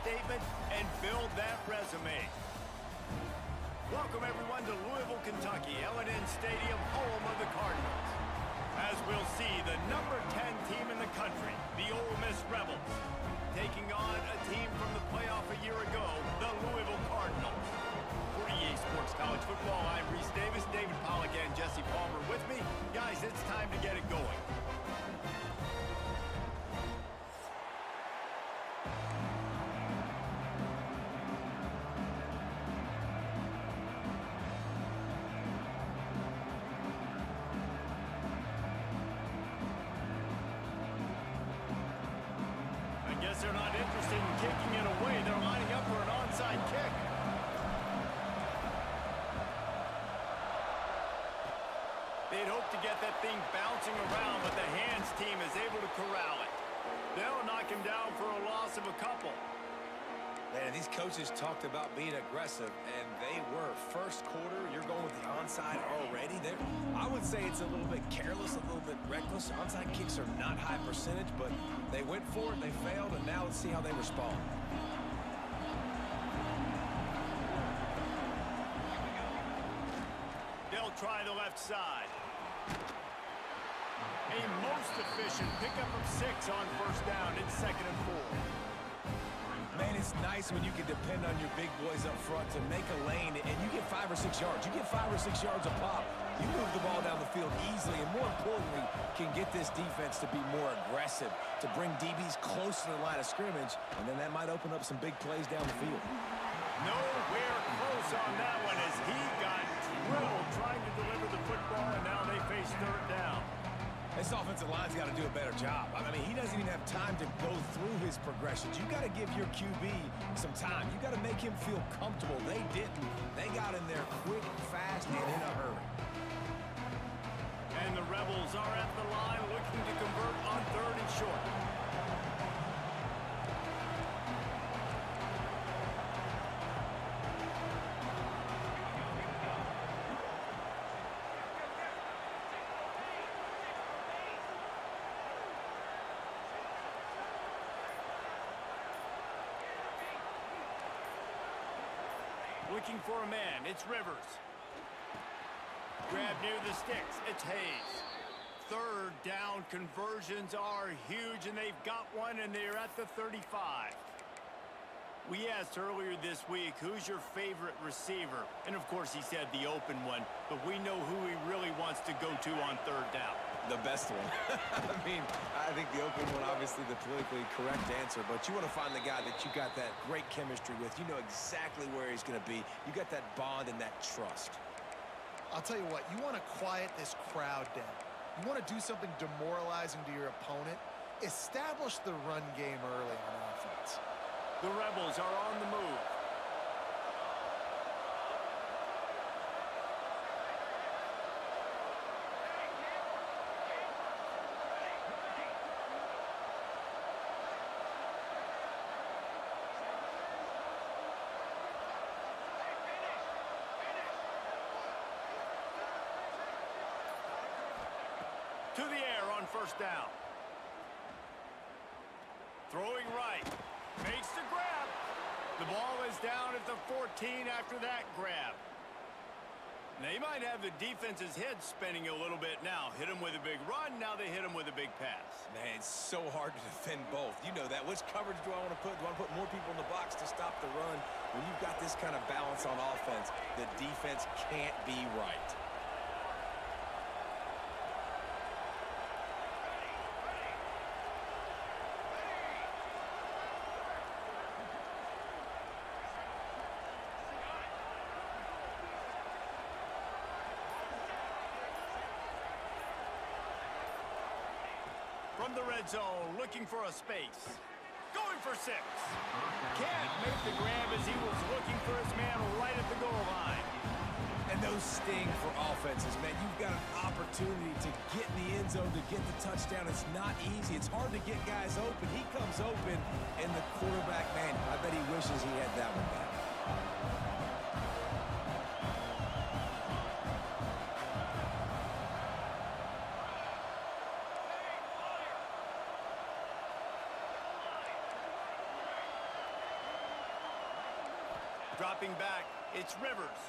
statement and build that resume. Welcome, everyone, to Louisville, Kentucky, L&N Stadium, home of the Cardinals. As we'll see, the number 10 team in the country, the Ole Miss Rebels, taking on a team from the playoff a year ago, the Louisville Cardinals. For EA Sports College Football, I'm Reese Davis, David Pollack, and Jesse Palmer with me. Guys, it's time to get it going. They're not interested in kicking it away. They're lining up for an onside kick. They'd hoped to get that thing bouncing around, but the hands team is able to corral it. They'll knock him down for a loss of a couple. Man, these coaches talked about being aggressive, and they were. First quarter, you're going with the onside already. I would say it's a little bit careless, a little bit reckless. Onside kicks are not high percentage, but they went for it, they failed, and now let's see how they respond. They'll try the left side. A most efficient pickup of 6 on first down. It's 2nd and 4. Man, it's nice when you can depend on your big boys up front to make a lane, and you get 5 or 6 yards. You get 5 or 6 yards a pop. You move the ball down the field easily, and more importantly, can get this defense to be more aggressive, to bring DBs close to the line of scrimmage, and then that might open up some big plays down the field. Nowhere close on that one as he got drilled trying to deliver the football, and now they face 3rd down. This offensive line's got to do a better job. I mean, he doesn't even have time to go through his progressions. You got to give your QB some time. You got to make him feel comfortable. They didn't. They got in there quick, fast, and in a hurry. And the Rebels are at the line looking to convert on 3rd and short. Looking for a man, it's Rivers. Grab near the sticks, it's Hayes. 3rd down conversions are huge, and they've got one, and they're at the 35. We asked earlier this week, who's your favorite receiver? And of course he said the open one, but we know who he really wants to go to on 3rd down. The best one. I mean, I think the open one, obviously the politically correct answer, but you want to find the guy that you got that great chemistry with. You know exactly where he's going to be. You got that bond and that trust. I'll tell you what, you want to quiet this crowd down. You want to do something demoralizing to your opponent. Establish the run game early on offense. The Rebels are on the move. To the air on 1st down. Throwing right. Makes the grab. The ball is down at the 14 after that grab. They might have the defense's head spinning a little bit now. Hit them with a big run, now they hit them with a big pass. Man, it's so hard to defend both. You know that. Which coverage do I want to put? Do I want to put more people in the box to stop the run? When you've got this kind of balance on offense, the defense can't be right. From the red zone, looking for a space. Going for 6. Can't make the grab as he was looking for his man right at the goal line. And those sting for offenses, man. You've got an opportunity to get in the end zone, to get the touchdown. It's not easy. It's hard to get guys open. He comes open, and the quarterback, man, I bet he wishes he had that one back. Dropping back, it's Rivers.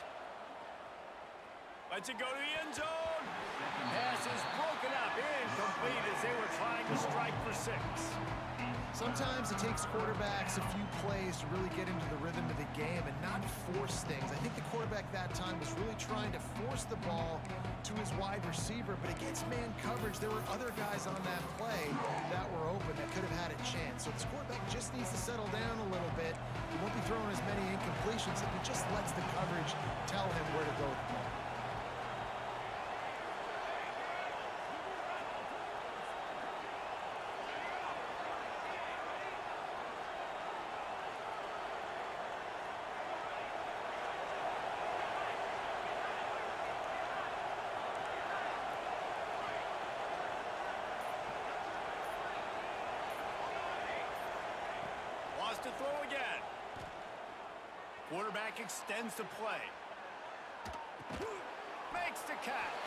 Lets it go to the end zone. Pass is broken up, incomplete as they were trying to strike for 6. Sometimes it takes quarterbacks a few plays to really get into the rhythm of the game and not force things. I think the quarterback that time was really trying to force the ball to his wide receiver, but against man coverage, there were other guys on that play that were open that could have had a chance. So this quarterback just needs to settle down a little bit. He won't be throwing as many incompletions if he just lets the coverage tell him where to go with the ball. To throw again. Quarterback extends the play. Makes the catch.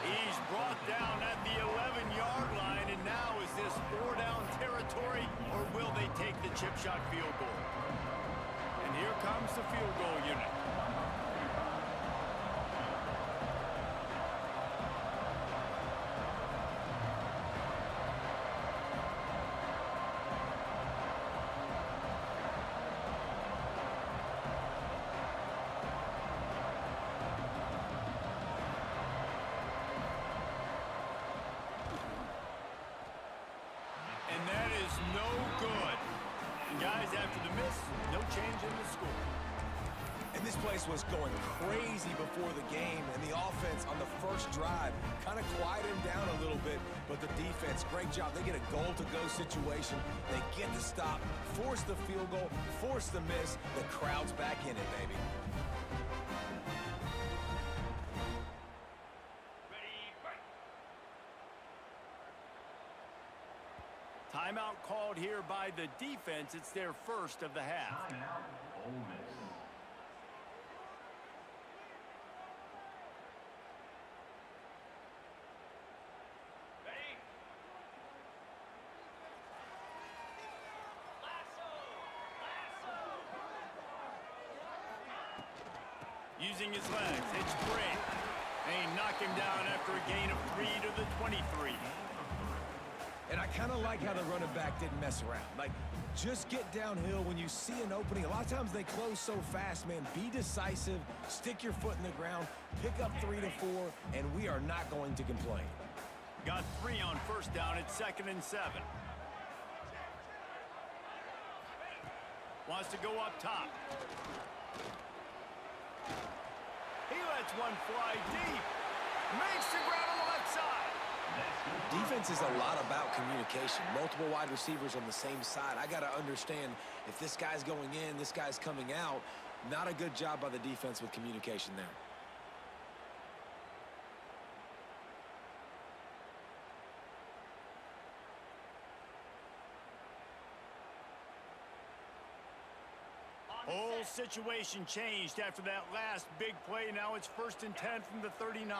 He's brought down at the 11-yard line, and now is this 4-down territory, or will they take the chip shot field goal? And here comes the field goal unit. And that is no good. And guys, after the miss, no change in the score. And this place was going crazy before the game, and the offense on the first drive kind of quieted him down a little bit, but the defense, great job. They get a goal-to-go situation. They get the stop, force the field goal, force the miss. The crowd's back in it, baby. Timeout called here by the defense. It's their first of the half. Timeout, Ole Miss. Using his legs, it's great. They knock him down after a gain of 3 to the 23. And I kind of like how the running back didn't mess around. Like, just get downhill when you see an opening. A lot of times they close so fast, man. Be decisive, stick your foot in the ground, pick up 3 to 4, and we are not going to complain. Got 3 on first down. It's 2nd and 7. Wants to go up top. He lets one fly deep. Makes the grab on the left side. Defense is a lot about communication. Multiple wide receivers on the same side. I got to understand if this guy's going in, this guy's coming out. Not a good job by the defense with communication there. Whole situation changed after that last big play. Now it's 1st and 10 from the 39.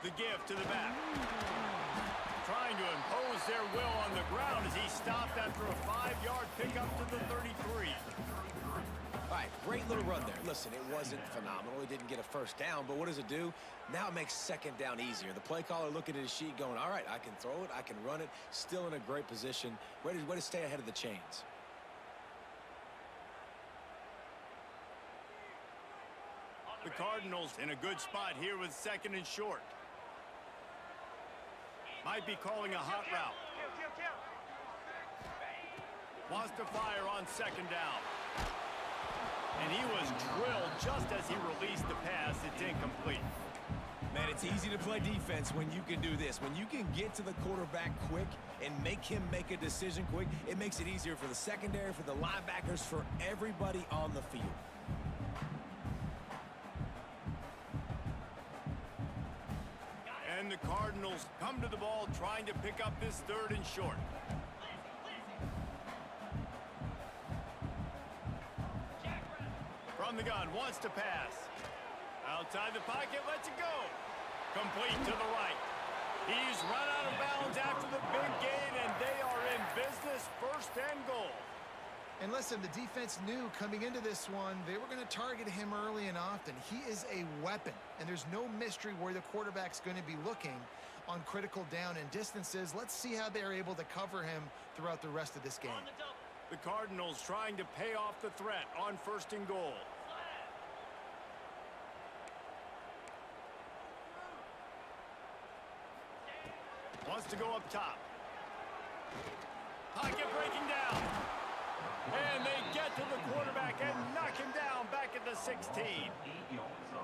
The give to the back. Trying to impose their will on the ground as he stopped after a 5-yard pickup to the 33. All right, great little run there. Listen, it wasn't phenomenal. He didn't get a first down, but what does it do? Now it makes 2nd down easier. The play caller looking at his sheet going, all right, I can throw it, I can run it, still in a great position, ready to stay ahead of the chains. The Cardinals in a good spot here with 2nd and short. Might be calling a hot route. Wants to fire on 2nd down. And he was drilled just as he released the pass. It's incomplete. Man, it's easy to play defense when you can do this. When you can get to the quarterback quick and make him make a decision quick, it makes it easier for the secondary, for the linebackers, for everybody on the field. And the Cardinals come to the ball trying to pick up this 3rd and short. From the gun, wants to pass. Outside the pocket, lets it go. Complete to the right. He's run out of bounds after the big gain, and they are in business, 1st and goal. And listen, the defense knew coming into this one, they were going to target him early and often. He is a weapon, and there's no mystery where the quarterback's going to be looking on critical down and distances. Let's see how they're able to cover him throughout the rest of this game. The Cardinals trying to pay off the threat on 1st and goal. Wants to go up top. Pocket breaking down. And they get to the quarterback and knock him down back at the 16.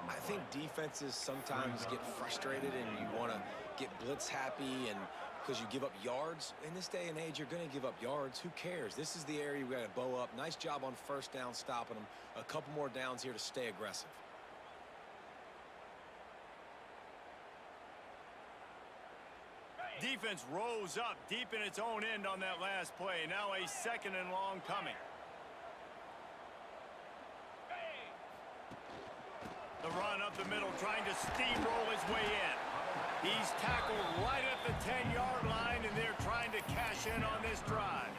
I think defenses sometimes get frustrated and you want to get blitz happy and because you give up yards. In this day and age, you're going to give up yards. Who cares? This is the area we got to bow up. Nice job on 1st down stopping them. A couple more downs here to stay aggressive. Defense rose up deep in its own end on that last play. Now a 2nd and long coming. The run up the middle, trying to steamroll his way in. He's tackled right at the 10-yard line, and they're trying to cash in on this drive.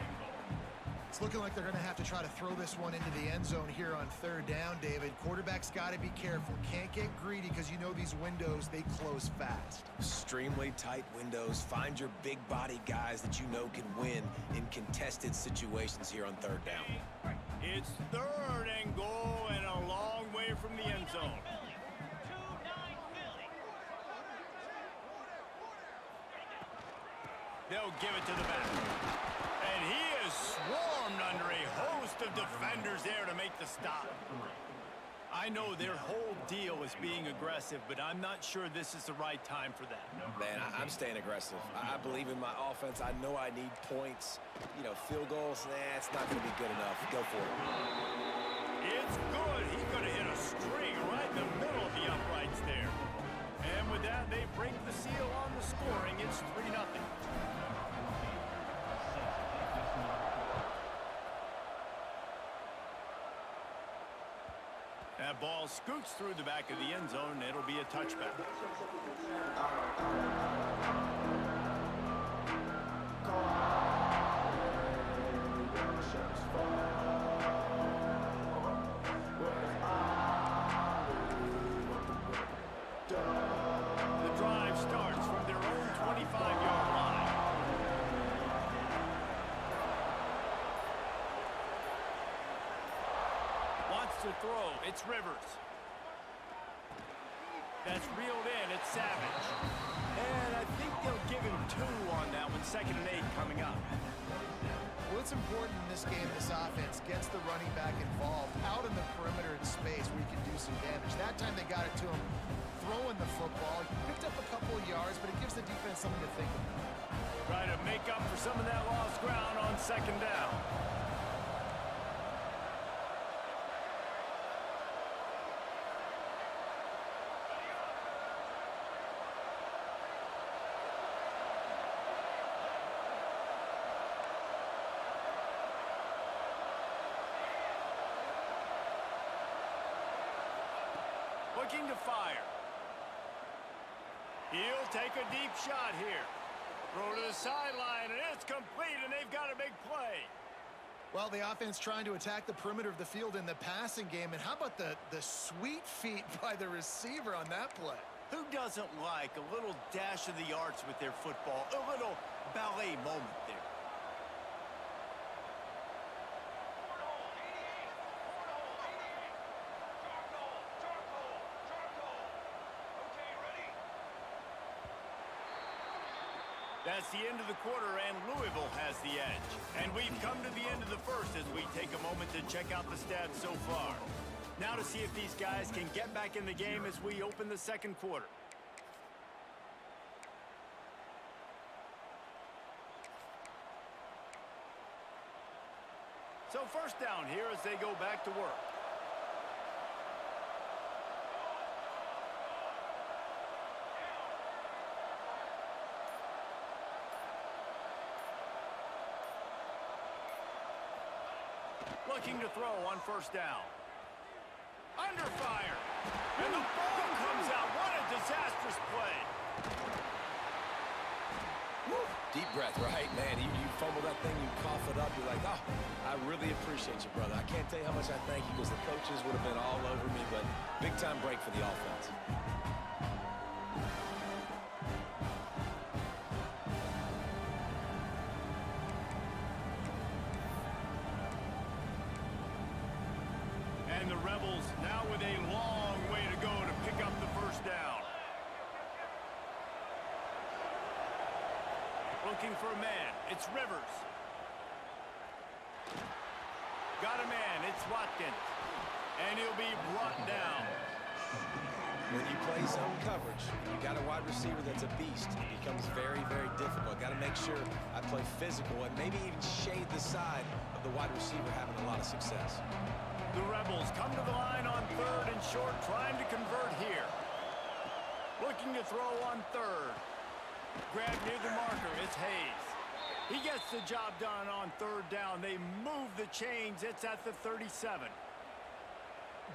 It's looking like they're going to have to try to throw this one into the end zone here on 3rd down, David. Quarterback's got to be careful. Can't get greedy because you know these windows, they close fast. Extremely tight windows. Find your big body guys that you know can win in contested situations here on 3rd down. It's 3rd and goal and a long way from the end zone. They'll give it to the back. And he is swarmed under a host of defenders there to make the stop. I know their whole deal is being aggressive, but I'm not sure this is the right time for that. Man, I'm staying aggressive. I believe in my offense. I know I need points. You know, field goals, it's not going to be good enough. Go for it. It's good. He's going to hit a string right in the middle of the uprights there. And with that, they break the seal on the scoring. It's 3-0. That ball scoots through the back of the end zone. It'll be a touchback. The drive starts from their own 25-yard line. Wants to throw. It's Rivers. That's reeled in. It's Savage. And I think they'll give him 2 on that one. 2nd and 8 coming up. Well, it's important in this game, this offense gets the running back involved out in the perimeter in space where you can do some damage. That time they got it to him throwing the football. He picked up a couple of yards, but it gives the defense something to think about. Try to make up for some of that lost ground on 2nd down. Looking to fire. He'll take a deep shot here. Throw to the sideline, and it's complete, and they've got a big play. Well, the offense trying to attack the perimeter of the field in the passing game. And how about the sweet feet by the receiver on that play? Who doesn't like a little dash of the arts with their football? A little ballet moment there. That's the end of the quarter, and Louisville has the edge. And we've come to the end of the first as we take a moment to check out the stats so far. Now to see if these guys can get back in the game as we open the 2nd quarter. So 1st down here as they go back to work. Looking to throw on 1st down. Under fire. And the ball comes out. What a disastrous play. Woo. Deep breath, right? Man, you fumble that thing, you cough it up, you're like, oh, I really appreciate you, brother. I can't tell you how much I thank you because the coaches would have been all over me, but big time break for the offense. And the Rebels now with a long way to go to pick up the first down. Looking for a man. It's Rivers. Got a man. It's Watkins. And he'll be brought down. When you play zone coverage, you got a wide receiver that's a beast. It becomes very, very difficult. Got to make sure I play physical and maybe even shade the side of the wide receiver having a lot of success. The Rebels come to the line on 3rd and short, trying to convert here. Looking to throw on 3rd. Grab near the marker, it's Hayes. He gets the job done on 3rd down. They move the chains. It's at the 37.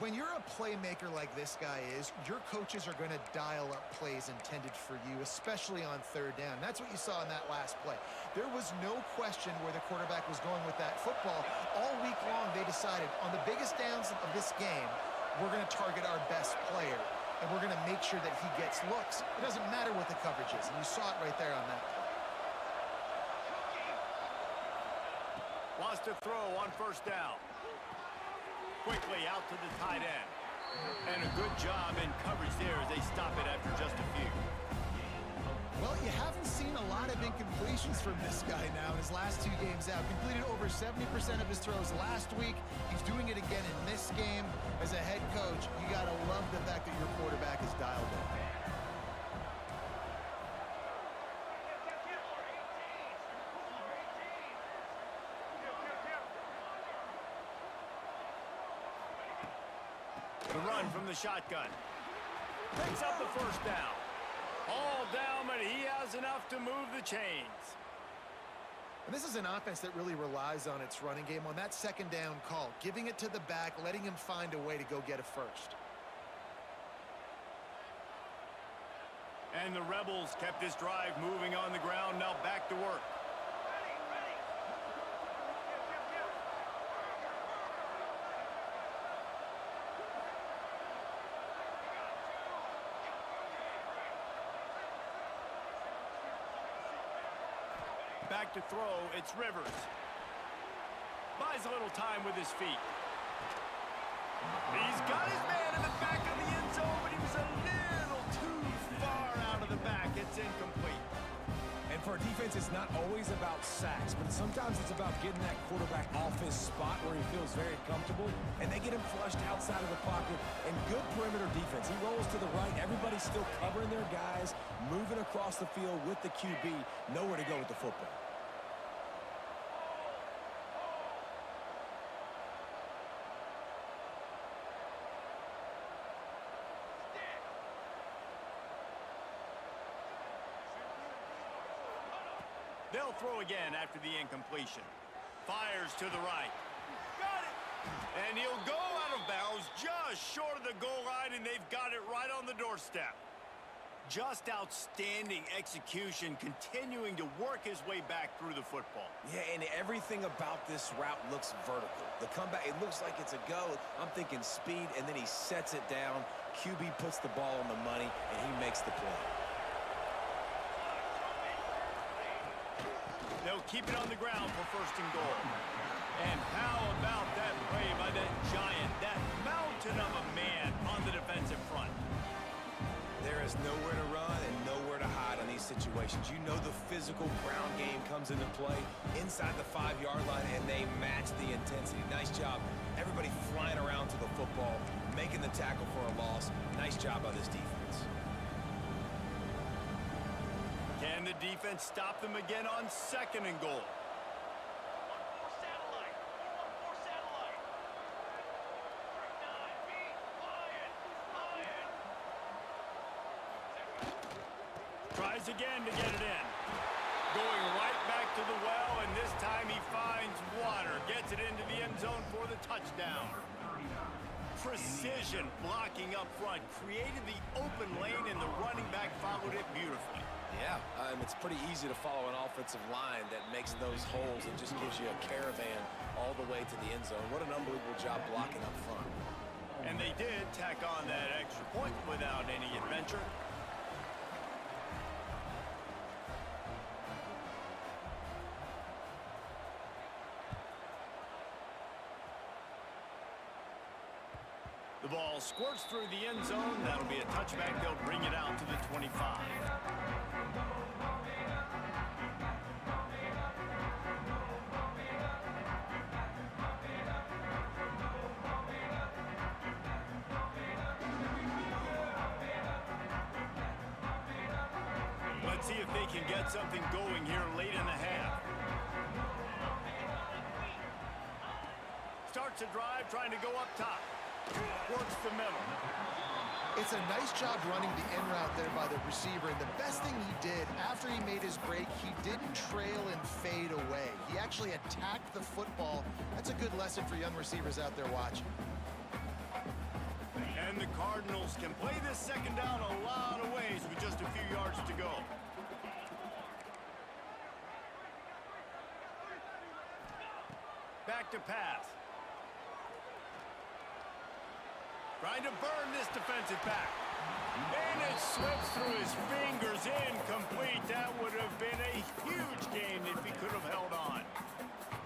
When you're a playmaker like this guy is, your coaches are going to dial up plays intended for you, especially on 3rd down. That's what you saw in that last play. There was no question where the quarterback was going with that football. All week long, they decided on the biggest downs of this game, we're going to target our best player, and we're going to make sure that he gets looks. It doesn't matter what the coverage is, and you saw it right there on that play. Wants to throw on 1st down. Quickly out to the tight end. And a good job in coverage there as they stop it after just a few. Well, you haven't seen a lot of incompletions from this guy now in his last 2 games out. Completed over 70% of his throws last week. He's doing it again in this game. As a head coach, you got to love the fact that your quarterback is dialed in. The run from the shotgun. Picks up the 1st down. All down, but he has enough to move the chains. And this is an offense that really relies on its running game on that 2nd down call, giving it to the back, letting him find a way to go get a first. And the Rebels kept this drive moving on the ground. Now back to work. Back to throw, it's Rivers. Buys a little time with his feet. He's got his man in the back of the end zone, but he was a little too far out of the back. It's incomplete. And for a defense, it's not always about sacks, but sometimes it's about getting that quarterback off his spot where he feels very comfortable, and they get him flushed outside of the pocket. And good perimeter defense. He rolls to the right. Everybody's still covering their guys, moving across the field with the QB. Nowhere to go with the football. They'll throw again after the incompletion. Fires to the right. Got it! And he'll go out of bounds just short of the goal line, and they've got it right on the doorstep. Just outstanding execution, continuing to work his way back through the football. Yeah, and everything about this route looks vertical. The comeback, it looks like it's a go. I'm thinking speed, and then he sets it down. QB puts the ball on the money, and he makes the play. They'll keep it on the ground for 1st and goal. And how about that play by that giant, that mountain of a man on the defensive front? There is nowhere to run and nowhere to hide on these situations. You know the physical ground game comes into play inside the 5-yard line, and they match the intensity. Nice job. Everybody flying around to the football, making the tackle for a loss. Nice job by this defense. Can the defense stop them again on 2nd and goal? Tries again to get it in. Going right back to the well, and this time he finds water. Gets it into the end zone for the touchdown. Precision blocking up front. Created the open lane, and the running back followed it beautifully. Yeah, it's pretty easy to follow an offensive line that makes those holes and just gives you a caravan all the way to the end zone. What an unbelievable job blocking up front. And they did tack on that extra point without any adventure. The ball squirts through the end zone. That'll be a touchback. They'll bring it out to the 25. Let's see if they can get something going here late in the half. Starts a drive trying to go up top. Works the middle. It's a nice job running the in route there by the receiver, and the best thing he did after he made his break, he didn't trail and fade away. He actually attacked the football. That's a good lesson for young receivers out there watching. And the Cardinals can play this second down a lot of ways with just a few yards to go. Back to pass. Trying to burn this defensive back. And it slips through his fingers, incomplete. That would have been a huge gain if he could have held on.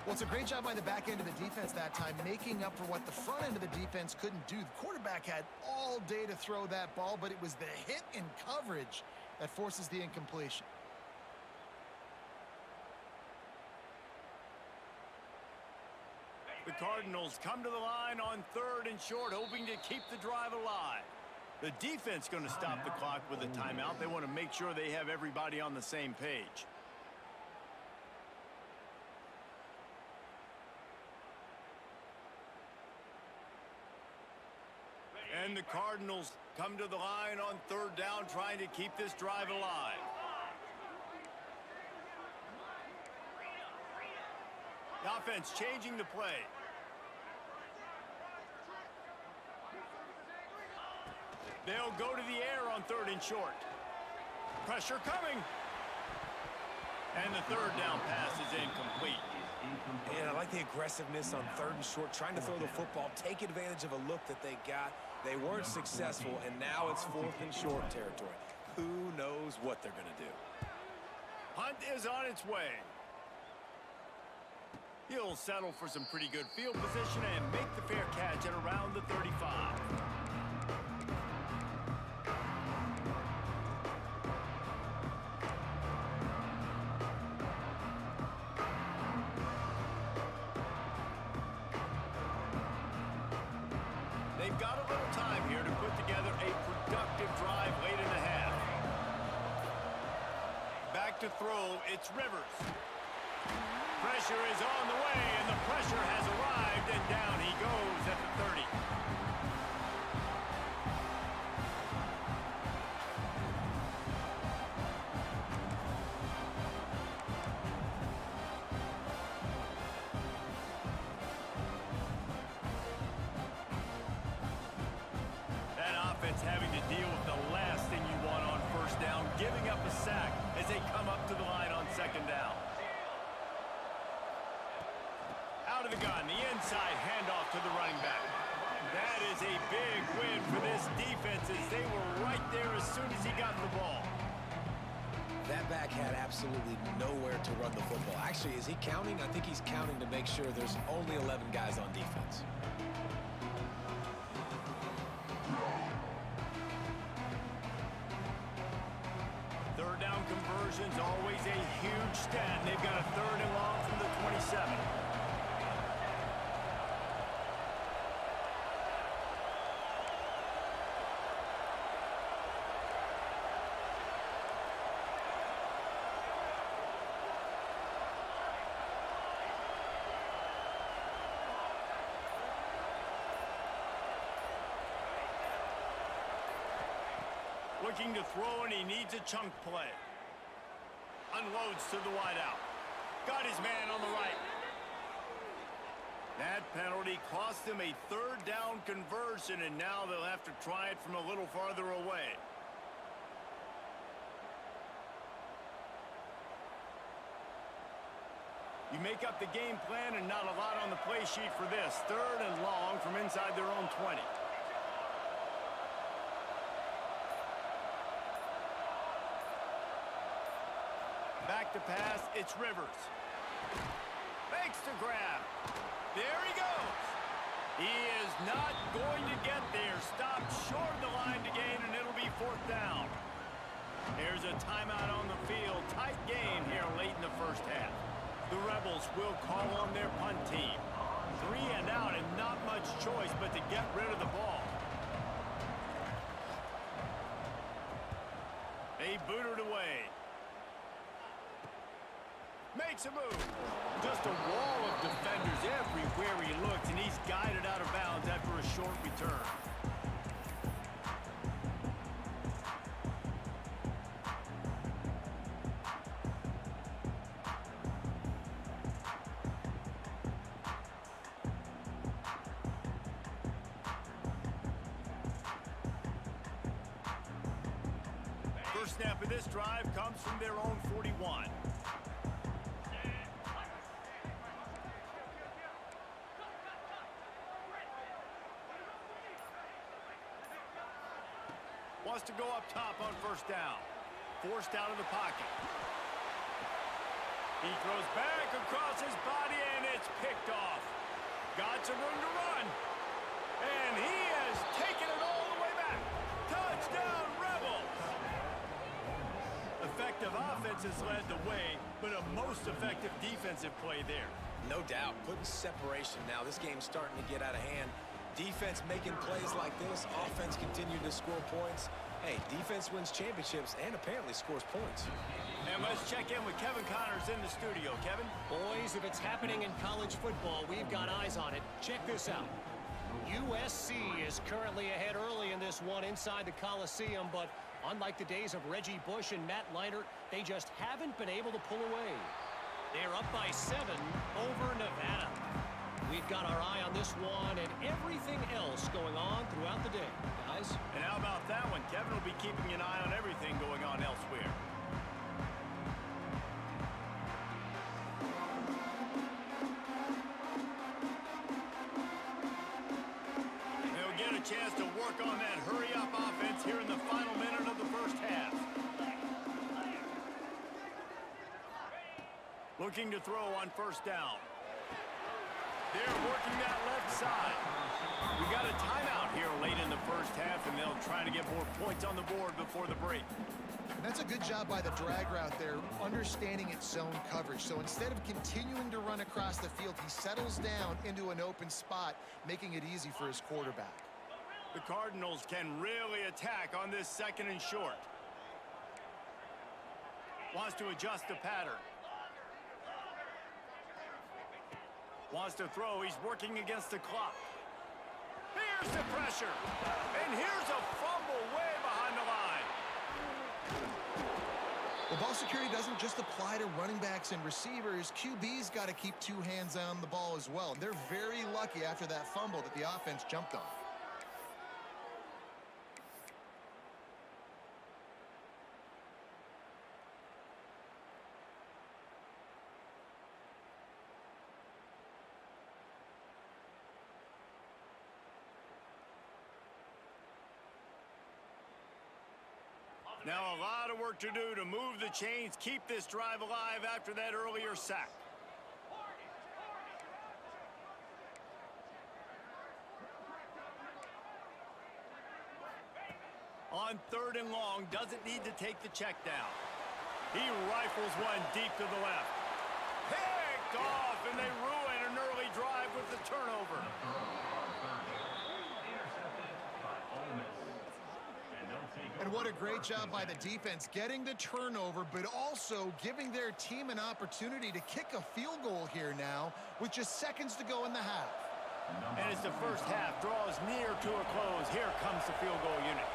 Well, it's a great job by the back end of the defense that time, making up for what the front end of the defense couldn't do. The quarterback had all day to throw that ball, but it was the hit in coverage that forces the incompletion. The Cardinals come to the line on 3rd and short, hoping to keep the drive alive. The defense going to stop the clock with a timeout. They want to make sure they have everybody on the same page. And the Cardinals come to the line on 3rd down, trying to keep this drive alive. The offense changing the play. They'll go to the air on 3rd and short. Pressure coming. And the 3rd down pass is incomplete. And I like the aggressiveness on 3rd and short, trying to throw the football, take advantage of a look that they got. They weren't successful, and now it's 4th and short territory. Who knows what they're going to do? Hunt is on its way. He'll settle for some pretty good field position and make the fair catch at around the 35. They've got a little time here to put together a productive drive late in the half. Back to throw, it's Rivers. Pressure is on the way, and the pressure has arrived, and down he goes at the 30. That offense having to deal with the last thing you want on 1st down, giving up a sack as they come up to the line on 2nd down. Out of the gun, the inside handoff to the running back. That is a big win for this defense as they were right there as soon as he got the ball. That back had absolutely nowhere to run the football. Actually, is he counting? I think he's counting to make sure there's only 11 guys on defense. Third down conversions, always a huge stat. They've got a 3rd and long from the 27. Looking to throw, and he needs a chunk play. Unloads to the wideout. Got his man on the right. That penalty cost them a 3rd down conversion, and now they'll have to try it from a little farther away. You make up the game plan and not a lot on the play sheet for this. 3rd and long from inside their own 20. Back to pass, it's Rivers. Makes the grab. There he goes. He is not going to get there. Stopped short of the line to gain, and it'll be 4th down. There's a timeout on the field. Tight game here late in the first half. The Rebels will call on their punt team. 3 and out and not much choice but to get rid of the ball. They boot it away. Makes a move. Just a wall of defenders everywhere he looks, and he's guided out of bounds after a short return. First snap of this drive comes from their own 41. Wants to go up top on 1st down. Forced out of the pocket. He throws back across his body, and it's picked off. Got some room to run. And he has taken it all the way back. Touchdown, Rebels! Effective offense has led the way, but a most effective defensive play there. No doubt. Putting separation now. This game's starting to get out of hand. Defense making plays like this. Offense continuing to score points. Hey, defense wins championships and apparently scores points. And let's check in with Kevin Connors in the studio. Kevin? Boys, if it's happening in college football, we've got eyes on it. Check this out. USC is currently ahead early in this one inside the Coliseum, but unlike the days of Reggie Bush and Matt Leinart, they just haven't been able to pull away. They're up by 7 over Nevada. We've got our eye on this one and everything else going on throughout the day, guys. And how about that one? Kevin will be keeping an eye on everything going on elsewhere. They'll get a chance to work on that hurry-up offense here in the final minute of the first half. Looking to throw on 1st down. They're working that left side. We got a timeout here late in the first half, and they'll try to get more points on the board before the break. And that's a good job by the drag route there, understanding its zone coverage. So instead of continuing to run across the field, he settles down into an open spot, making it easy for his quarterback. The Cardinals can really attack on this 2nd and short. Wants to adjust the pattern. Wants to throw. He's working against the clock. Here's the pressure. And here's a fumble way behind the line. Well, ball security doesn't just apply to running backs and receivers. QB's got to keep 2 hands on the ball as well. And they're very lucky after that fumble that the offense jumped on. Now a lot of work to do to move the chains, keep this drive alive after that earlier sack. On 3rd and long, doesn't need to take the check down. He rifles one deep to the left. Picked off, and they ruin an early drive with the turnover. And what a great job by the defense getting the turnover, but also giving their team an opportunity to kick a field goal here now with just seconds to go in the half. And as the first half draws near to a close, here comes the field goal unit.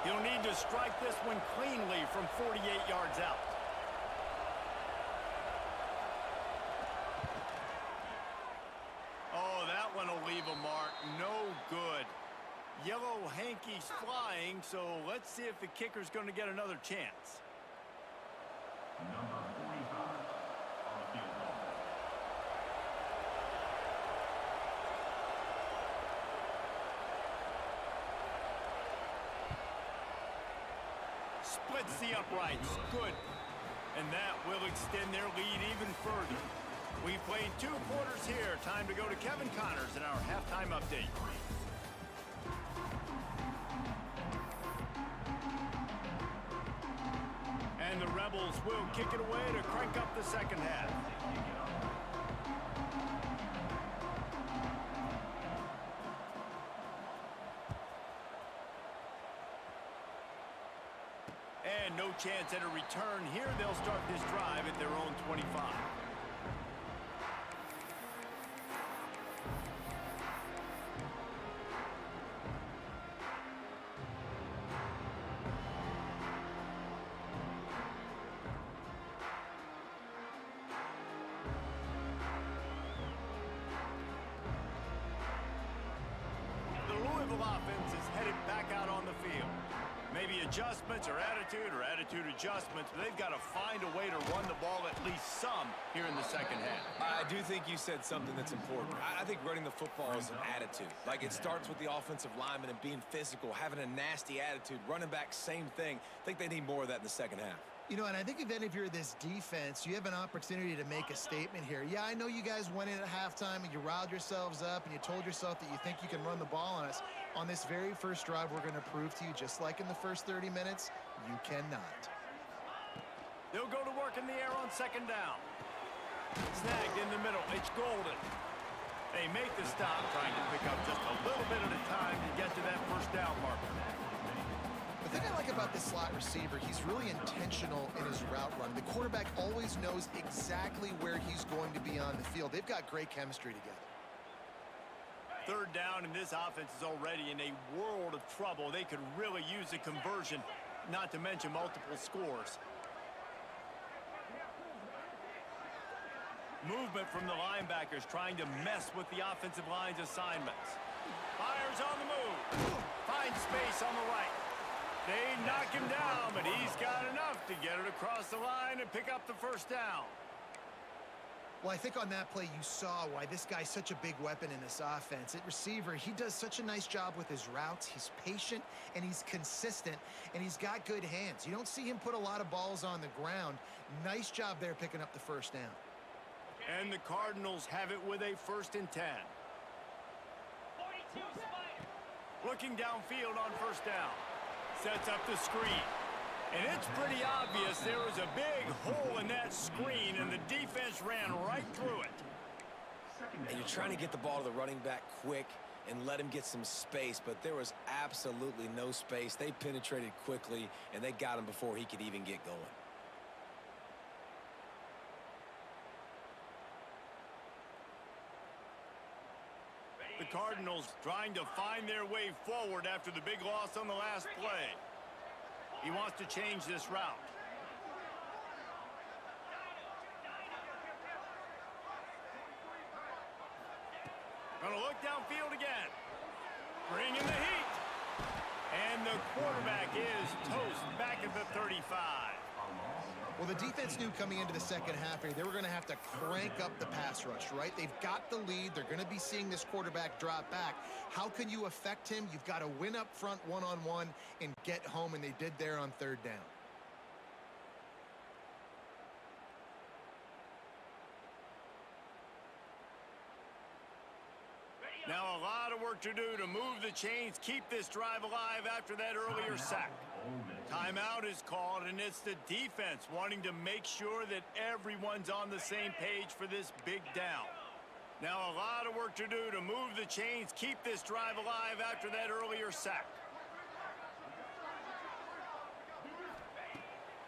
He'll need to strike this one cleanly from 48 yards out. Oh, that one will leave a mark. No good. Yellow hankies flying, so let's see if the kicker's going to get another chance. splits the uprights. Good. And that will extend their lead even further. We've played 2 quarters here. Time to go to Kevin Connors in our halftime update. And the Rebels will kick it away to crank up the second half. And no chance at a return here. They'll start this drive at their own 25. Offense is headed back out on the field. Maybe adjustments or attitude adjustments, but they've got to find a way to run the ball at least some here in the second half. I do think you said something that's important. I think running the football is an attitude. Like, it starts with the offensive lineman and being physical, having a nasty attitude. Running back, same thing. I think they need more of that in the second half. You know, and I think if you're this defense, you have an opportunity to make a statement here. Yeah, I know you guys went in at halftime and you riled yourselves up and you told yourself that you think you can run the ball on us. On this very first drive, we're going to prove to you, just like in the first 30 minutes, you cannot. They'll go to work in the air on second down. Snagged in the middle. It's Golden. They make the stop, trying to pick up just a little bit at a time to get to that first down marker. The thing I like about this slot receiver, he's really intentional in his route run. The quarterback always knows exactly where he's going to be on the field. They've got great chemistry together. Third down, and this offense is already in a world of trouble. They could really use a conversion, not to mention multiple scores. Movement from the linebackers trying to mess with the offensive line's assignments. Fires on the move. Finds space on the right. They knock him down, but he's got enough to get it across the line and pick up the first down. Well, I think on that play you saw why this guy's such a big weapon in this offense. At receiver, he does such a nice job with his routes. He's patient, and he's consistent, and he's got good hands. You don't see him put a lot of balls on the ground. Nice job there picking up the first down. And the Cardinals have it with a 1st and 10. Looking downfield on first down. Sets up the screen. And it's pretty obvious there was a big hole in that screen, and the defense ran right through it. And you're trying to get the ball to the running back quick and let him get some space, but there was absolutely no space. They penetrated quickly, and they got him before he could even get going. The Cardinals trying to find their way forward after the big loss on the last play. He wants to change this route. Gonna look downfield again. Bringing the heat. And the quarterback is toast back at the 35. Well, the defense knew coming into the second half here, they were going to have to crank up the pass rush, right? They've got the lead. They're going to be seeing this quarterback drop back. How can you affect him? You've got to win up front one-on-one and get home, and they did there on third down. Now a lot of work to do to move the chains, keep this drive alive after that earlier sack. Timeout is called, and it's the defense wanting to make sure that everyone's on the same page for this big down. Now a lot of work to do to move the chains, keep this drive alive after that earlier sack.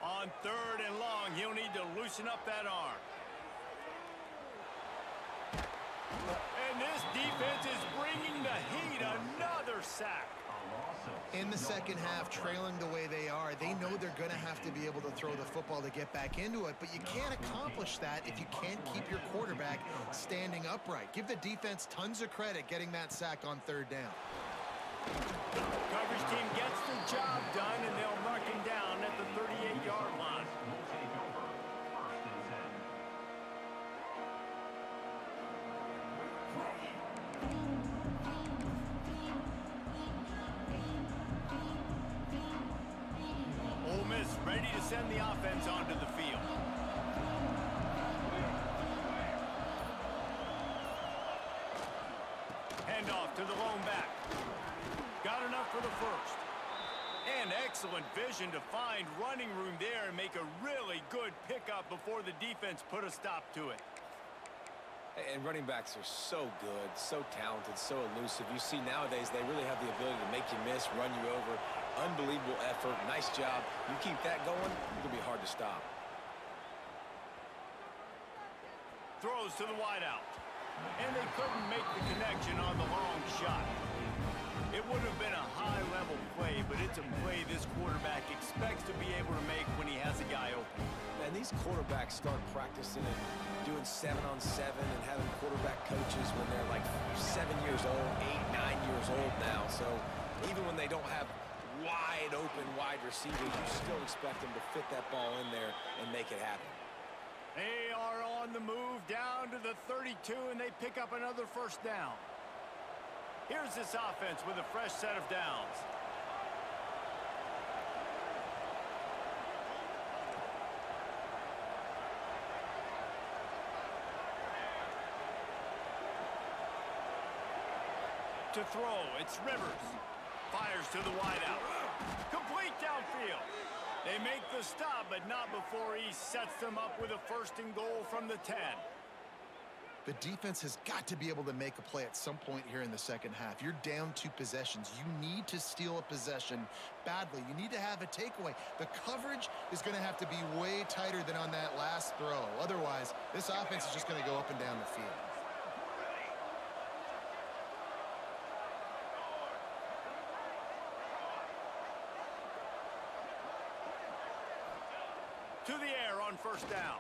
On third and long, he'll need to loosen up that arm. And this defense is bringing the heat. Another sack. In the second half, trailing the way they are, they know they're going to have to be able to throw the football to get back into it, but you can't accomplish that if you can't keep your quarterback standing upright. Give the defense tons of credit getting that sack on third down. Coverage team gets the job done, and they'll mark him down at the 38-yard line. Ole Miss send the offense onto the field. Handoff to the lone back. Got enough for the first. And excellent vision to find running room there and make a really good pickup before the defense put a stop to it. And running backs are so good, so talented, so elusive. You see nowadays they really have the ability to make you miss, run you over. Unbelievable effort. Nice job. You keep that going, it'll be hard to stop. Throws to the wideout. And they couldn't make the connection on the long shot. It would have been a high-level play, but it's a play this quarterback expects to be able to make when he has a guy open. And these quarterbacks start practicing and doing 7-on-7 and having quarterback coaches when they're like 7 years old, 8, 9 years old now. So even when they don't have wide receivers, you still expect them to fit that ball in there and make it happen. They are on the move down to the 32, and they pick up another first down. Here's this offense with a fresh set of downs. To throw, it's Rivers. Fires to the wideout. Complete downfield. They make the stop, but not before he sets them up with a first and goal from the 10. The defense has got to be able to make a play at some point here in the second half. You're down 2 possessions. You need to steal a possession badly. You need to have a takeaway. The coverage is going to have to be way tighter than on that last throw. Otherwise, this offense is just going to go up and down the field. To the air on first down.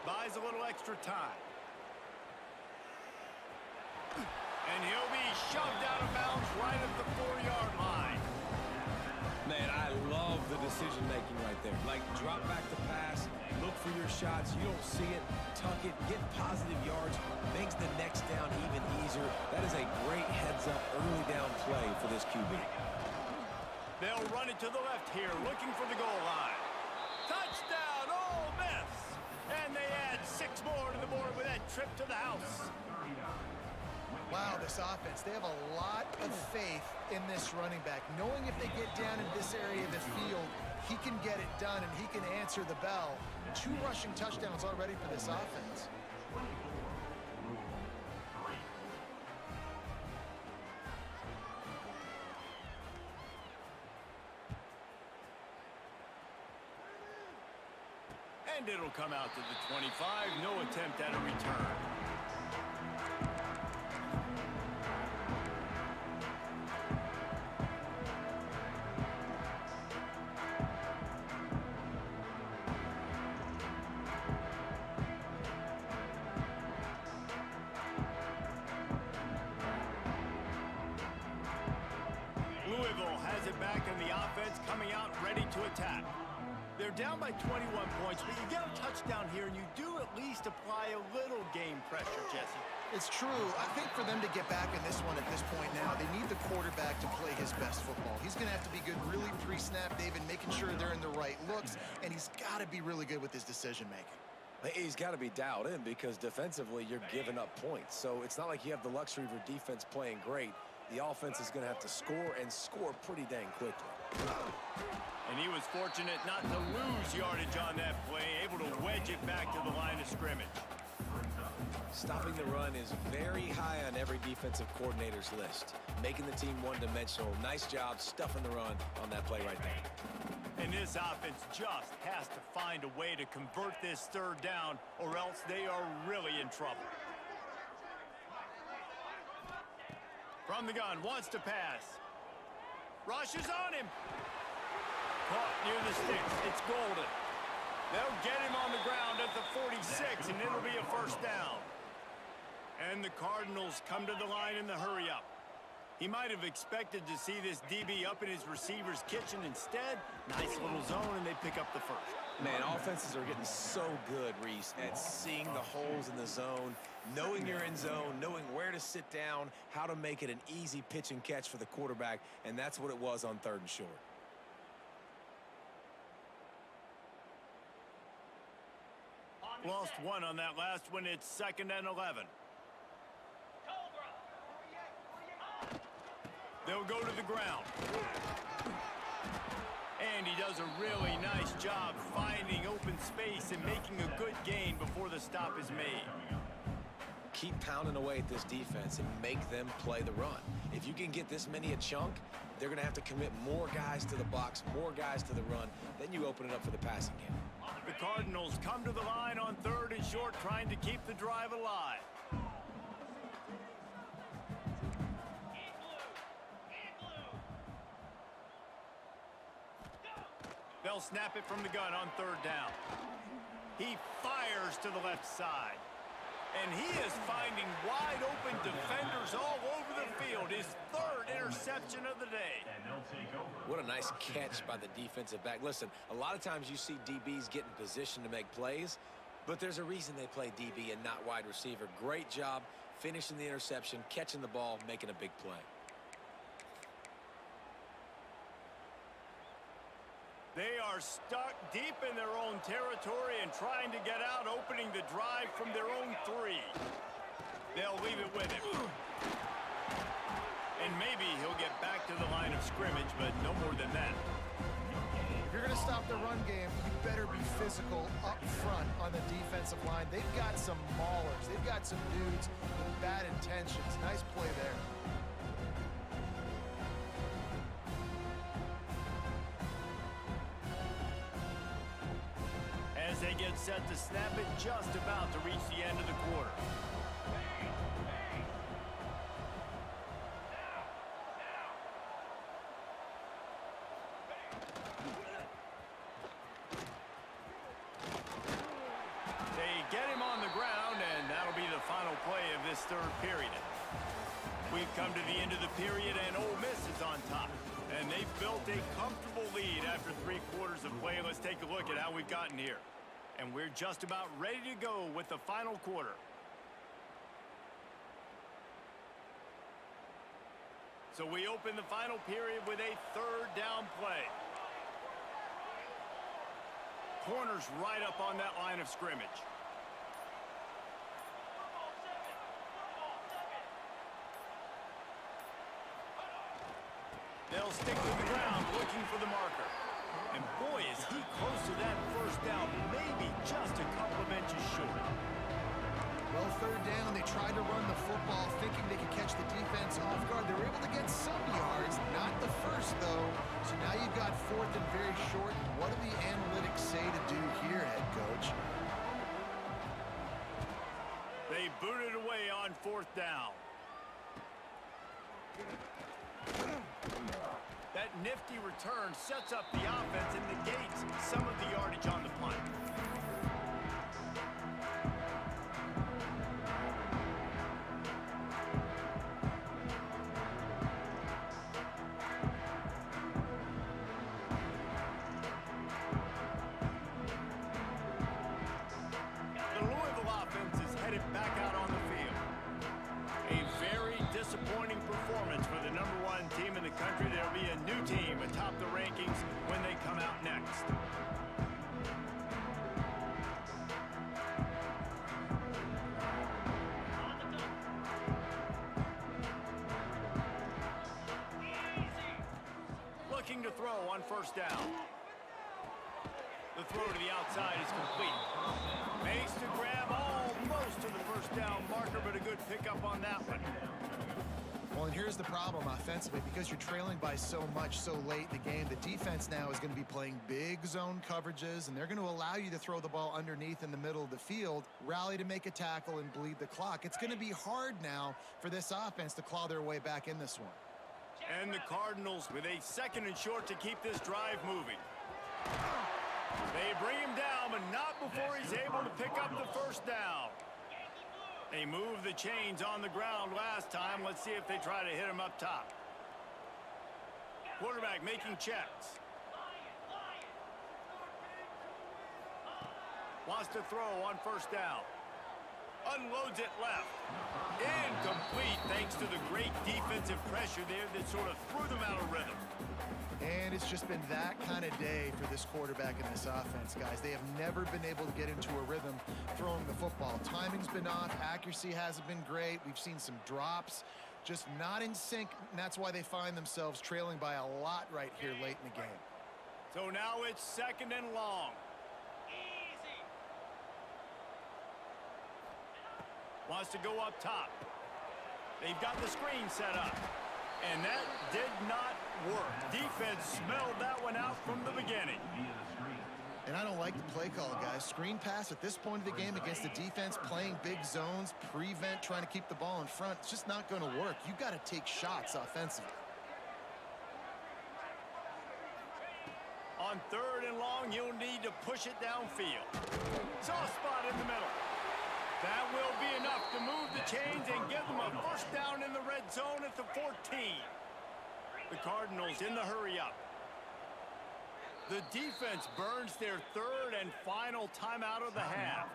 Buys a little extra time. And he'll be shoved out of bounds right at the 4-yard line. Man, I love the decision-making right there. Like, drop back the pass, look for your shots. You don't see it, tuck it, get positive yards, makes the next down even easier. That is a great heads-up early down play for this QB. They'll run it to the left here, looking for the goal line. Touchdown, Ole Miss! And they add 6 more to the board with that trip to the house. Wow, this offense, they have a lot of faith in this running back, knowing if they get down in this area of the field, he can get it done and he can answer the bell. 2 rushing touchdowns already for this offense. And it'll come out to the 25. No attempt at a return. Louisville has it back in the offense, coming out ready to attack. They're down by 21 points, but you get a touchdown here, and you do at least apply a little game pressure, Jesse. It's true. I think for them to get back in this one at this point now, they need the quarterback to play his best football. He's going to have to be good really pre-snap, David, making sure they're in the right looks, and he's got to be really good with his decision-making. He's got to be dialed in because defensively you're giving up points. So it's not like you have the luxury of your defense playing great. The offense is going to have to score and score pretty dang quickly. And he was fortunate not to lose yardage on that play, able to wedge it back to the line of scrimmage. Stopping the run is very high on every defensive coordinator's list. Making the team one-dimensional. Nice job stuffing the run on that play right there. And this offense just has to find a way to convert this 3rd down, or else they are really in trouble. From the gun, wants to pass. Rushes on him. Caught near the sticks. It's Golden. They'll get him on the ground at the 46, and it'll be a first down. And the Cardinals come to the line in the hurry-up. He might have expected to see this DB up in his receiver's kitchen. Instead, nice little zone, and they pick up the first. Man, offenses are getting so good, Reese, at seeing the holes in the zone, knowing you're in zone, knowing where to sit down, how to make it an easy pitch and catch for the quarterback, and that's what it was on 3rd and short. Lost one on that last one. It's 2nd and 11. They'll go to the ground. And he does a really nice job finding open space and making a good gain before the stop is made. Keep pounding away at this defense and make them play the run. If you can get this many a chunk, they're going to have to commit more guys to the box, more guys to the run. Then you open it up for the passing game. The Cardinals come to the line on 3rd and short, trying to keep the drive alive. They'll snap it from the gun on 3rd down. He fires to the left side. And he is finding wide open defenders all over the field. His 3rd interception of the day. What a nice catch by the defensive back. Listen, a lot of times you see DBs get in position to make plays, but there's a reason they play DB and not wide receiver. Great job finishing the interception, catching the ball, making a big play. They are stuck deep in their own territory and trying to get out, opening the drive from their own 3. They'll leave it with him. And maybe he'll get back to the line of scrimmage, but no more than that. If you're going to stop the run game, you better be physical up front on the defensive line. They've got some maulers. They've got some dudes with bad intentions. Nice play there. As they get set to snap it, just about to reach the end of the quarter. They get him on the ground, and that'll be the final play of this 3rd period. We've come to the end of the period, and Ole Miss is on top. And they've built a comfortable lead after 3 quarters of play. Let's take a look at how we've gotten here. And we're just about ready to go with the final quarter. So we open the final period with a 3rd down play. Corner's right up on that line of scrimmage. They'll stick to the ground looking for the marker. And boy, is he close to that 1st down, maybe just a couple of inches short. Well, 3rd down, they tried to run the football thinking they could catch the defense off guard. They were able to get some yards, not the 1st, though. So now you've got 4th and very short. What do the analytics say to do here, head coach? They boot it away on 4th down. That nifty return sets up the offense and negates some of the yardage on the punt. The Louisville offense is headed back out on the field. A very disappointing performance for the #1 team in the country. There'll be a new team atop the rankings when they come out next. Looking to throw on 1st down. The throw to the outside is complete. Makes the grab almost to the 1st down marker, but a good pickup on that one. Well, and here's the problem offensively. Because you're trailing by so much so late in the game, the defense now is going to be playing big zone coverages, and they're going to allow you to throw the ball underneath in the middle of the field, rally to make a tackle, and bleed the clock. It's going to be hard now for this offense to claw their way back in this one. And the Cardinals with a 2nd and short to keep this drive moving. They bring him down, but not before he's able to pick up the 1st down. They moved the chains on the ground last time. Let's see if they try to hit him up top. Quarterback making checks. Wants to throw on 1st down. Unloads it left. Incomplete thanks to the great defensive pressure there that sort of threw them out of rhythm. And it's just been that kind of day for this quarterback in this offense, guys. They have never been able to get into a rhythm throwing the football. Timing's been off. Accuracy hasn't been great. We've seen some drops, just not in sync, and that's why they find themselves trailing by a lot right here late in the game. So now it's 2nd and long. Wants to go up top. They've got the screen set up. And that did not work. Defense smelled that one out from the beginning. And I don't like the play call, guys. Screen pass at this point of the game against the defense playing big zones, prevent, trying to keep the ball in front. It's just not going to work. You've got to take shots offensively. On 3rd and long, you'll need to push it downfield. Soft spot in the middle. That will be enough to move the chains and give them a first down in the red zone at the 14. The Cardinals in the hurry-up. The defense burns their 3rd and final timeout of the half.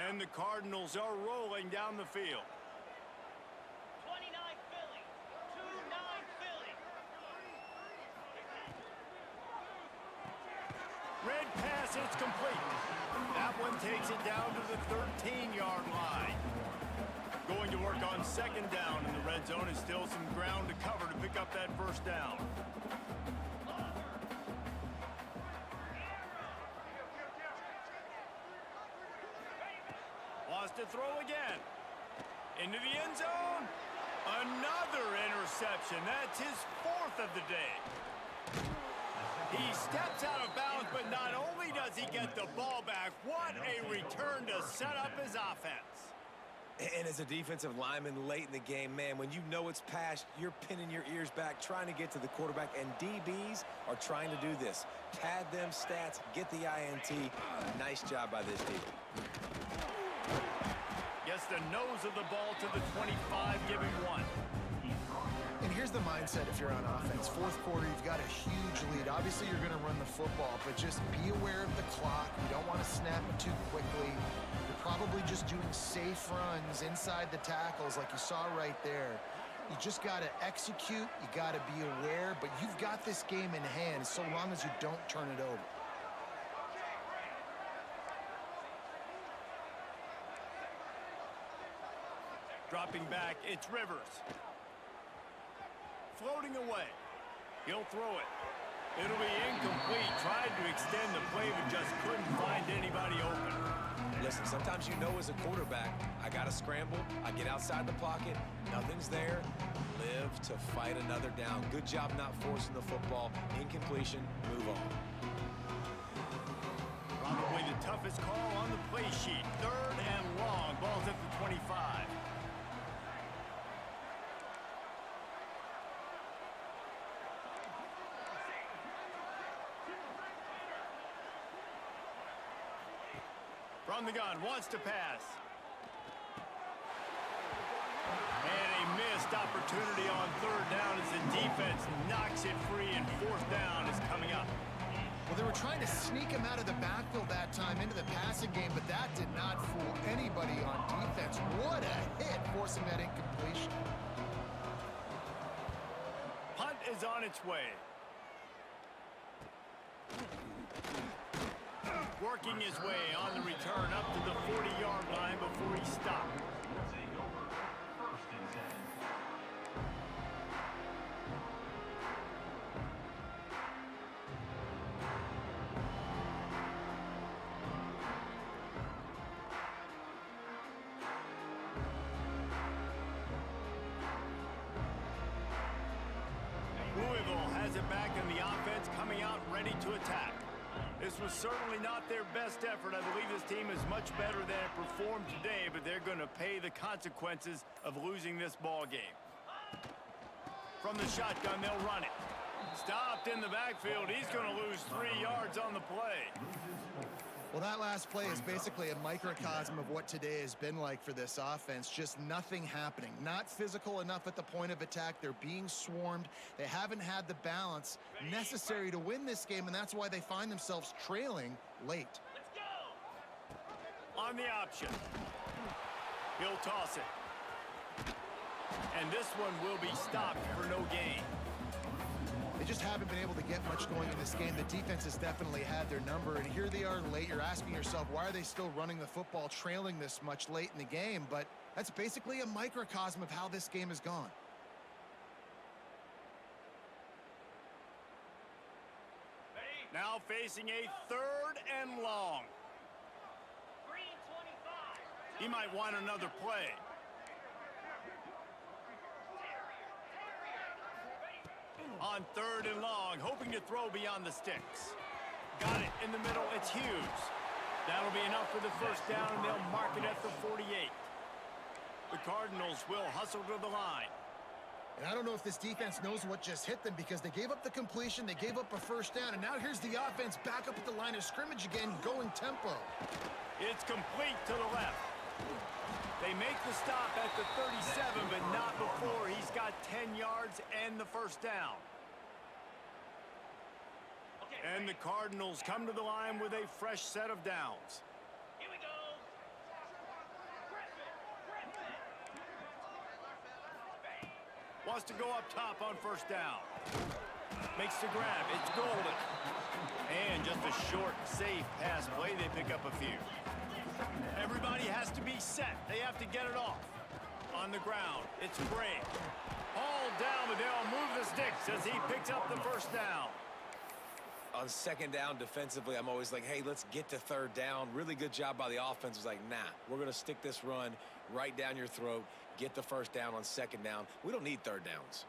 And the Cardinals are rolling down the field. Red pass, it's complete. That one takes it down to the 13-yard line. Going to work on 2nd down in the red zone, and still some ground to cover to pick up that first down. Wants to throw again. Into the end zone. Another interception. That's his 4th of the day. He steps out of bounds, but not only does he get the ball back, what a return to set up his offense. And as a defensive lineman late in the game, man, when you know it's past, you're pinning your ears back, trying to get to the quarterback, and DBs are trying to do this. Pad them stats, get the INT. Nice job by this DB. Gets the nose of the ball to the 25, giving 1. And here's the mindset if you're on offense. 4th quarter, you've got a huge lead. Obviously, you're going to run the football, but just be aware of the clock. You don't want to snap it too quickly. You're probably just doing safe runs inside the tackles like you saw right there. You just got to execute. You got to be aware, but you've got this game in hand so long as you don't turn it over. Dropping back, it's Rivers. Floating away. He'll throw it. It'll be incomplete. Tried to extend the play, but just couldn't find anybody open. Listen, sometimes you know as a quarterback, I got to scramble. I get outside the pocket. Nothing's there. Live to fight another down. Good job not forcing the football. Incompletion. Move on. Probably the toughest call on the play sheet. 3rd and long. Ball's at the 25. From the gun, wants to pass. And a missed opportunity on 3rd down as the defense knocks it free, and 4th down is coming up. Well, they were trying to sneak him out of the backfield that time into the passing game, but that did not fool anybody on defense. What a hit, forcing that incompletion. Punt is on its way. Working his way on the return up to the 40-yard line before he stopped. Louisville has it back in the offense, coming out ready to attack. This was certainly not their best effort. I believe this team is much better than it performed today, but they're going to pay the consequences of losing this ball game. From the shotgun, they'll run it. Stopped in the backfield. He's going to lose 3 yards on the play. Well, that last play is basically a microcosm of what today has been like for this offense. Just nothing happening. Not physical enough at the point of attack. They're being swarmed. They haven't had the balance necessary to win this game, and that's why they find themselves trailing late. on the option. He'll toss it. And this one will be stopped for no gain. They just haven't been able to get much going in this game. The defense has definitely had their number, and here they are late. You're asking yourself, why are they still running the football, trailing this much late in the game? But that's basically a microcosm of how this game has gone. Now facing a 3rd and long. He might want another play. On 3rd and long, hoping to throw beyond the sticks. Got it in the middle. It's Hughes. That'll be enough for the first down, and they'll mark it at the 48. The Cardinals will hustle to the line. And I don't know if this defense knows what just hit them, because they gave up the completion, they gave up a first down, and now here's the offense back up at the line of scrimmage again, going tempo. It's complete to the left. They make the stop at the 37, but not before he's got 10 yards and the first down. And the Cardinals come to the line with a fresh set of downs. Here we go. Wants to go up top on first down. Makes the grab. It's golden. And just a short, safe pass play. They pick up a few. Everybody has to be set. They have to get it off. On the ground, it's Bray. All down, but they'll move the sticks as he picks up the first down. On 2nd down defensively, I'm always like, hey, let's get to 3rd down. Really good job by the offense. It was like, nah, we're going to stick this run right down your throat, get the first down on 2nd down. We don't need 3rd downs.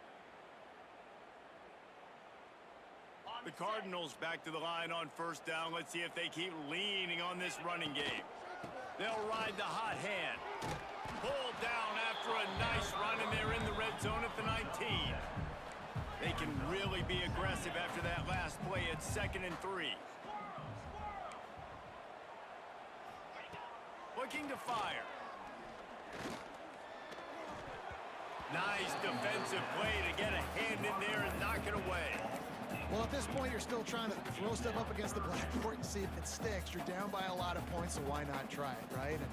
The Cardinals back to the line on first down. Let's see if they keep leaning on this running game. They'll ride the hot hand. Pulled down after a nice run, and they're in the red zone at the 19. They can really be aggressive after that last play at 2nd and 3. Looking to fire. Nice defensive play to get a hand in there and knock it away. Well, at this point, you're still trying to throw stuff up against the blackboard and see if it sticks. You're down by a lot of points, so why not try it, right? And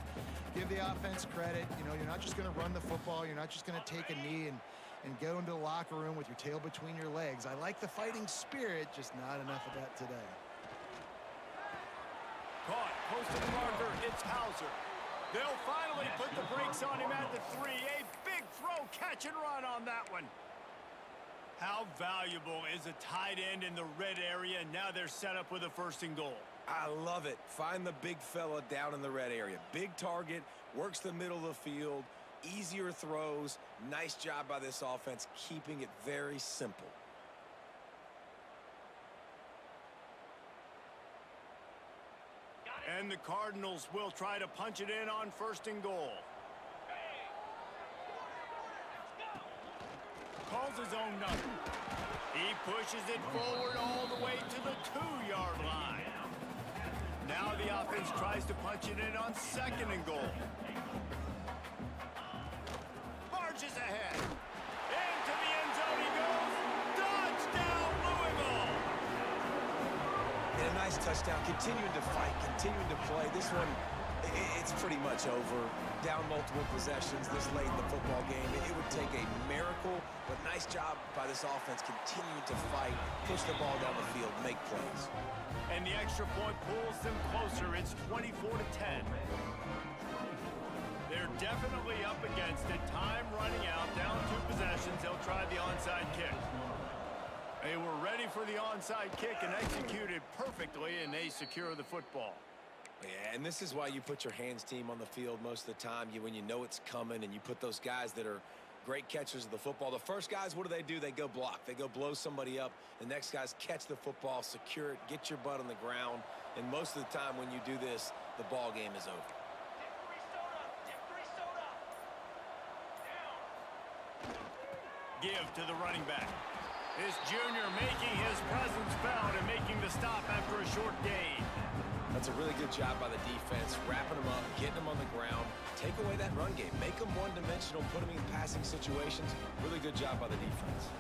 give the offense credit. You know, you're not just going to run the football. You're not just going to take a knee and go into the locker room with your tail between your legs. I like the fighting spirit, just not enough of that today. Caught, close to the marker, it's Hauser. They'll finally put the brakes on him at the 3. A big throw, catch and run on that one. How valuable is a tight end in the red area? Now they're set up with a 1st and goal. I love it. Find the big fella down in the red area. Big target, works the middle of the field, easier throws. Nice job by this offense, keeping it very simple. And the Cardinals will try to punch it in on 1st and goal. Calls his own number. He pushes it forward all the way to the 2-yard line. Now the offense tries to punch it in on 2nd and goal. Marches ahead. Into the end zone he goes. Touchdown, Louisville! And a nice touchdown. Continuing to fight, continuing to play. This one, it's pretty much over. Down multiple possessions this late in the football game. It would take a miracle, but nice job by this offense continuing to fight, push the ball down the field, make plays. And the extra point pulls them closer. It's 24-10. They're definitely up against it. Time running out. Down 2 possessions. They'll try the onside kick. They were ready for the onside kick and executed perfectly, and they secure the football. Yeah, and this is why you put your hands team on the field most of the time. When you know it's coming, and you put those guys that are great catchers of the football. The first guys, what do? They go block. They go blow somebody up. The next guys catch the football, secure it, get your butt on the ground. And most of the time when you do this, the ball game is over. Give to the running back. This junior making his presence felt and making the stop after a short gain. That's a really good job by the defense, wrapping them up, getting them on the ground, take away that run game, make them one-dimensional, put them in passing situations. Really good job by the defense.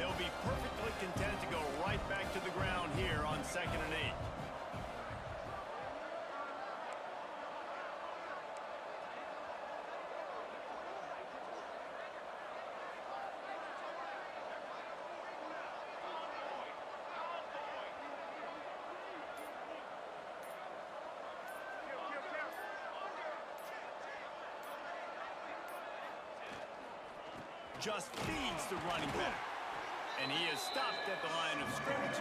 They'll be perfectly content to go right back to the ground here on 2nd and 8. just feeds the running back. And he is stopped at the line of scrimmage